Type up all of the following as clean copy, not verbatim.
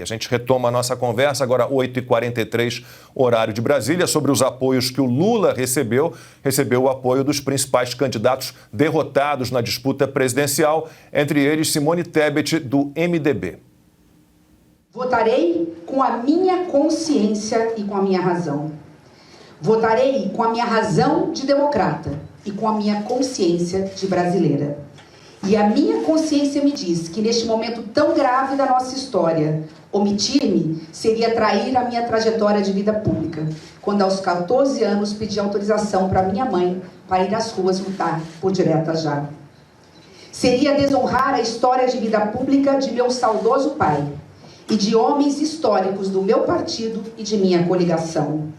A gente retoma a nossa conversa agora 8h43, horário de Brasília, sobre os apoios que o Lula recebeu. Recebeu o apoio dos principais candidatos derrotados na disputa presidencial, entre eles Simone Tebet, do MDB. Votarei com a minha consciência e com a minha razão. Votarei com a minha razão de democrata e com a minha consciência de brasileira. E a minha consciência me diz que neste momento tão grave da nossa história, omitir-me seria trair a minha trajetória de vida pública, quando aos 14 anos pedi autorização para minha mãe para ir às ruas lutar por direta já. Seria desonrar a história de vida pública de meu saudoso pai e de homens históricos do meu partido e de minha coligação.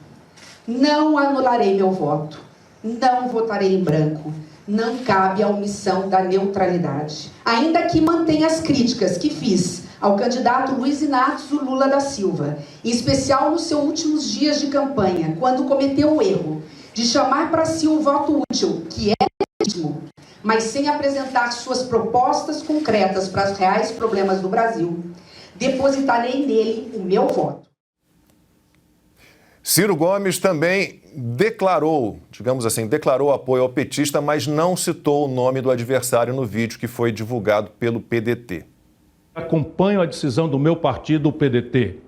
Não anularei meu voto, não votarei em branco, não cabe a omissão da neutralidade. Ainda que mantenha as críticas que fiz ao candidato Luiz Inácio Lula da Silva, em especial nos seus últimos dias de campanha, quando cometeu o erro de chamar para si o voto útil, que é legítimo, mas sem apresentar suas propostas concretas para os reais problemas do Brasil, depositarei nele o meu voto. Ciro Gomes também declarou apoio ao petista, mas não citou o nome do adversário no vídeo que foi divulgado pelo PDT. Acompanho a decisão do meu partido, o PDT.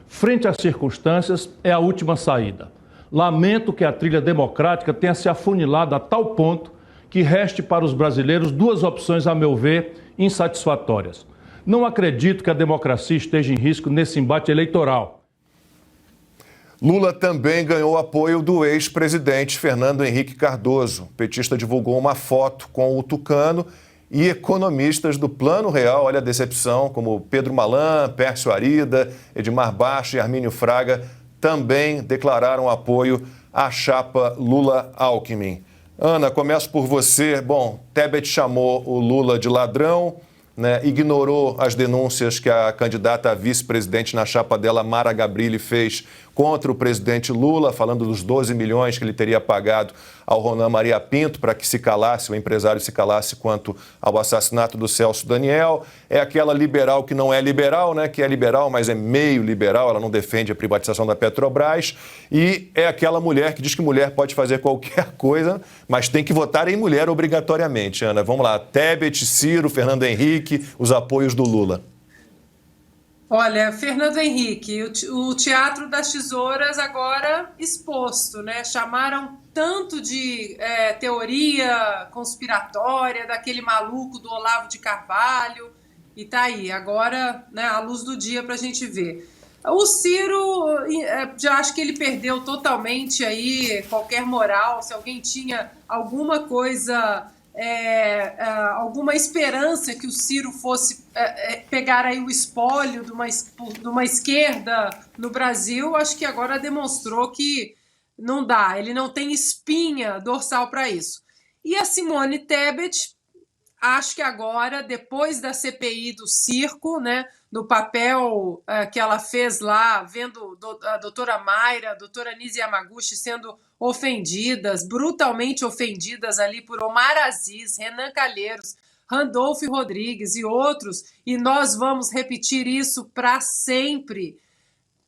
Frente às circunstâncias, é a última saída. Lamento que a trilha democrática tenha se afunilado a tal ponto que reste para os brasileiros duas opções, a meu ver, insatisfatórias. Não acredito que a democracia esteja em risco nesse embate eleitoral. Lula também ganhou apoio do ex-presidente Fernando Henrique Cardoso. O petista divulgou uma foto com o tucano e economistas do Plano Real, olha a decepção, como Pedro Malan, Pércio Arida, Edmar Baixo e Armínio Fraga, também declararam apoio à chapa Lula-Alckmin. Ana, começo por você. Bom, Tebet chamou o Lula de ladrão, né, ignorou as denúncias que a candidata a vice-presidente na chapa dela, Mara Gabrilli, fez contra o presidente Lula, falando dos 12 milhões que ele teria pagado ao Ronan Maria Pinto para que se calasse, o empresário se calasse quanto ao assassinato do Celso Daniel. É aquela liberal que não é liberal, né, que é liberal, mas é meio liberal, ela não defende a privatização da Petrobras. E é aquela mulher que diz que mulher pode fazer qualquer coisa, mas tem que votar em mulher obrigatoriamente. Ana, vamos lá. Tebet, Ciro, Fernando Henrique, os apoios do Lula. Olha, Fernando Henrique, o Teatro das Tesouras agora exposto, né? Chamaram tanto de teoria conspiratória daquele maluco do Olavo de Carvalho e tá aí, agora, né, à luz do dia para a gente ver. O Ciro, já acho que ele perdeu totalmente aí qualquer moral, se alguém tinha alguma coisa... alguma esperança que o Ciro fosse pegar aí o espólio de uma esquerda no Brasil, acho que agora demonstrou que não dá, ele não tem espinha dorsal para isso. E a Simone Tebet, acho que agora, depois da CPI do circo, né, do papel que ela fez lá, vendo a doutora Mayra, a doutora Nise Yamaguchi sendo ofendidas, brutalmente ofendidas ali por Omar Aziz, Renan Calheiros, Randolfo Rodrigues e outros, e nós vamos repetir isso para sempre.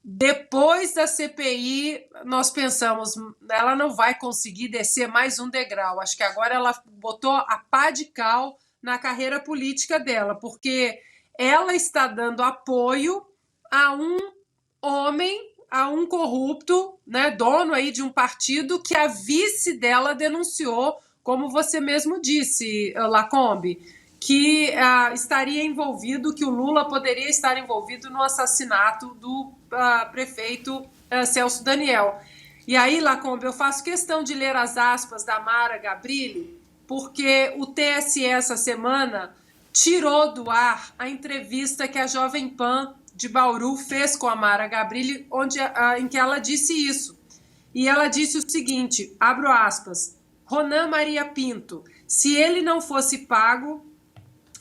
Depois da CPI, nós pensamos, ela não vai conseguir descer mais um degrau. Acho que agora ela botou a pá de cal na carreira política dela, porque ela está dando apoio a um homem, a um corrupto, né, dono aí de um partido que a vice dela denunciou, como você mesmo disse, Lacombe, que estaria envolvido, que o Lula poderia estar envolvido no assassinato do prefeito Celso Daniel. E aí, Lacombe, eu faço questão de ler as aspas da Mara Gabrilli, porque o TSE essa semana tirou do ar a entrevista que a Jovem Pan de Bauru fez com a Mara Gabrilli, em que ela disse isso. E ela disse o seguinte, abro aspas, Ronan Maria Pinto, se ele não fosse pago,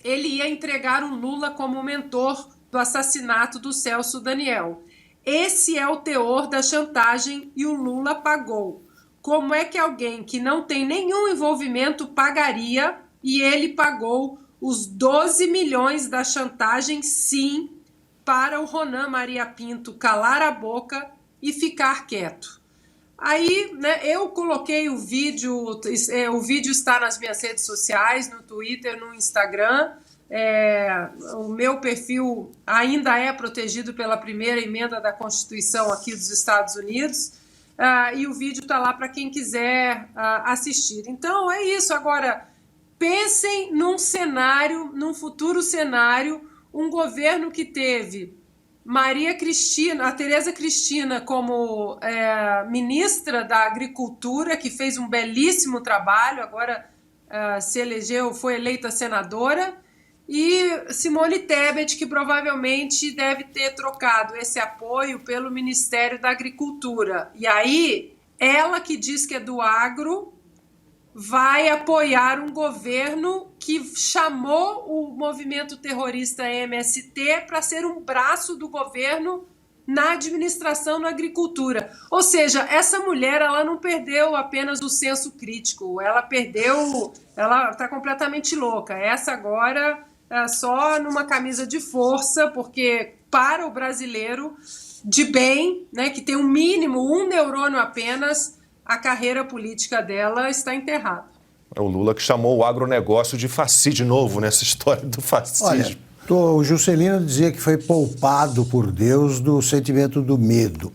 ele ia entregar o Lula como mentor do assassinato do Celso Daniel. Esse é o teor da chantagem e o Lula pagou. Como é que alguém que não tem nenhum envolvimento pagaria e ele pagou os 12 milhões da chantagem, sim, para o Ronan Maria Pinto calar a boca e ficar quieto. Aí, né, eu coloquei o vídeo está nas minhas redes sociais, no Twitter, no Instagram. O meu perfil ainda é protegido pela primeira emenda da Constituição aqui dos Estados Unidos, e o vídeo está lá para quem quiser assistir. Então, é isso. Agora, pensem num cenário, num futuro cenário, um governo que teve a Tereza Cristina como ministra da Agricultura, que fez um belíssimo trabalho, agora se elegeu, foi eleita senadora, e Simone Tebet, que provavelmente deve ter trocado esse apoio pelo Ministério da Agricultura. E aí, ela que diz que é do agro, vai apoiar um governo que chamou o movimento terrorista MST para ser um braço do governo na administração na agricultura. Ou seja, essa mulher, ela não perdeu apenas o senso crítico, ela está completamente louca. Essa agora é só numa camisa de força, porque para o brasileiro de bem, né, que tem um neurônio apenas, a carreira política dela está enterrada. É o Lula que chamou o agronegócio de fascismo, de novo, nessa história do fascismo. Olha, o Juscelino dizia que foi poupado por Deus do sentimento do medo.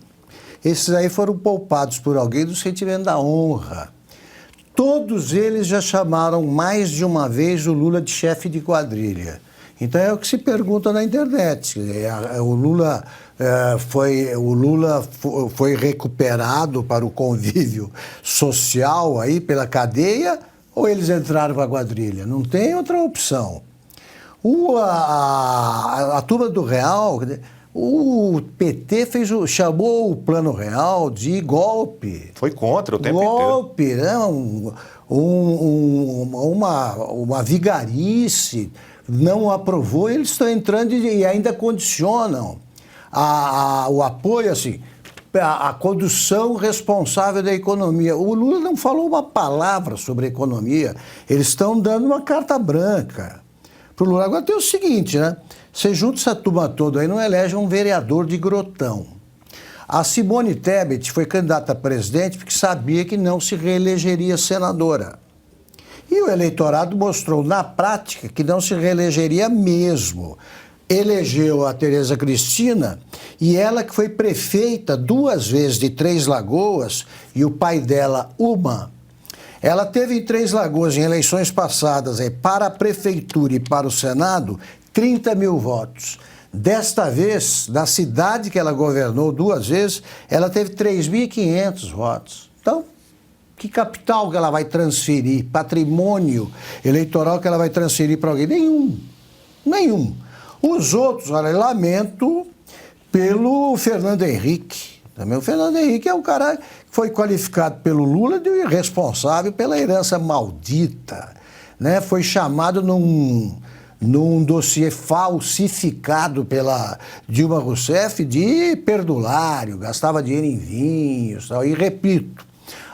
Esses aí foram poupados por alguém do sentimento da honra. Todos eles já chamaram mais de uma vez o Lula de chefe de quadrilha. Então é o que se pergunta na internet. O Lula foi recuperado para o convívio social aí pela cadeia, ou eles entraram para a quadrilha? Não tem outra opção. A turma do Real, o PT chamou o Plano Real de golpe. Foi contra o tempo inteiro. Golpe, né? Uma vigarice. Não aprovou, eles estão entrando e ainda condicionam o apoio, assim, a condução responsável da economia. O Lula não falou uma palavra sobre economia, eles estão dando uma carta branca para o Lula. Agora tem o seguinte, né? Você junta essa turma toda aí, não elege um vereador de grotão. A Simone Tebet foi candidata a presidente porque sabia que não se reelegeria senadora. E o eleitorado mostrou na prática que não se reelegeria mesmo. Elegeu a Tereza Cristina e ela que foi prefeita 2 vezes de Três Lagoas e o pai dela, uma. Ela teve em Três Lagoas, em eleições passadas, para a prefeitura e para o Senado, 30 mil votos. Desta vez, na cidade que ela governou 2 vezes, ela teve 3.500 votos. Então, que capital que ela vai transferir, patrimônio eleitoral que ela vai transferir para alguém? Nenhum. Os outros, olha, lamento pelo Fernando Henrique. Também o Fernando Henrique é um cara que foi qualificado pelo Lula de irresponsável pela herança maldita, né? Foi chamado num dossiê falsificado pela Dilma Rousseff de perdulário, gastava dinheiro em vinhos, tal. E repito,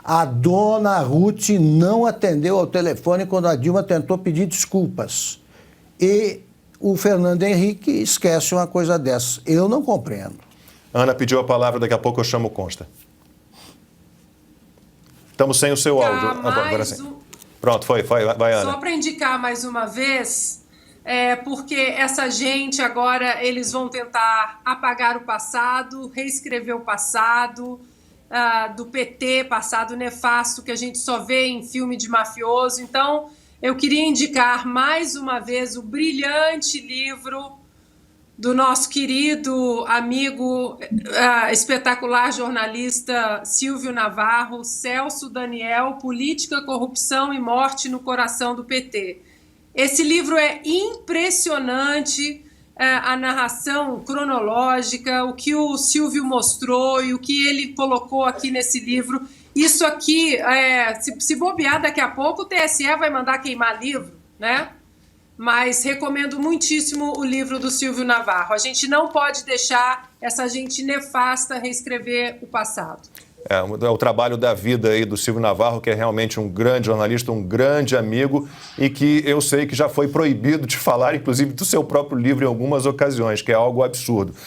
a dona Ruth não atendeu ao telefone quando a Dilma tentou pedir desculpas. E o Fernando Henrique esquece uma coisa dessa. Eu não compreendo. Ana pediu a palavra, daqui a pouco eu chamo o Consta. Estamos sem o seu áudio. Agora sim. Pronto, vai Ana. Só para indicar mais uma vez, porque essa gente agora, eles vão tentar apagar o passado, reescrever o passado, do PT, passado nefasto, que a gente só vê em filme de mafioso. Então, eu queria indicar mais uma vez o brilhante livro do nosso querido amigo, espetacular jornalista Silvio Navarro, Celso Daniel, Política, Corrupção e Morte no Coração do PT. Esse livro é impressionante, a narração cronológica, o que o Silvio mostrou e o que ele colocou aqui nesse livro. Isso aqui, se bobear daqui a pouco, o TSE vai mandar queimar livro, né? Mas recomendo muitíssimo o livro do Silvio Navarro. A gente não pode deixar essa gente nefasta reescrever o passado. É o trabalho da vida aí do Silvio Navarro, que é realmente um grande jornalista, um grande amigo e que eu sei que já foi proibido de falar, inclusive, do seu próprio livro em algumas ocasiões, que é algo absurdo.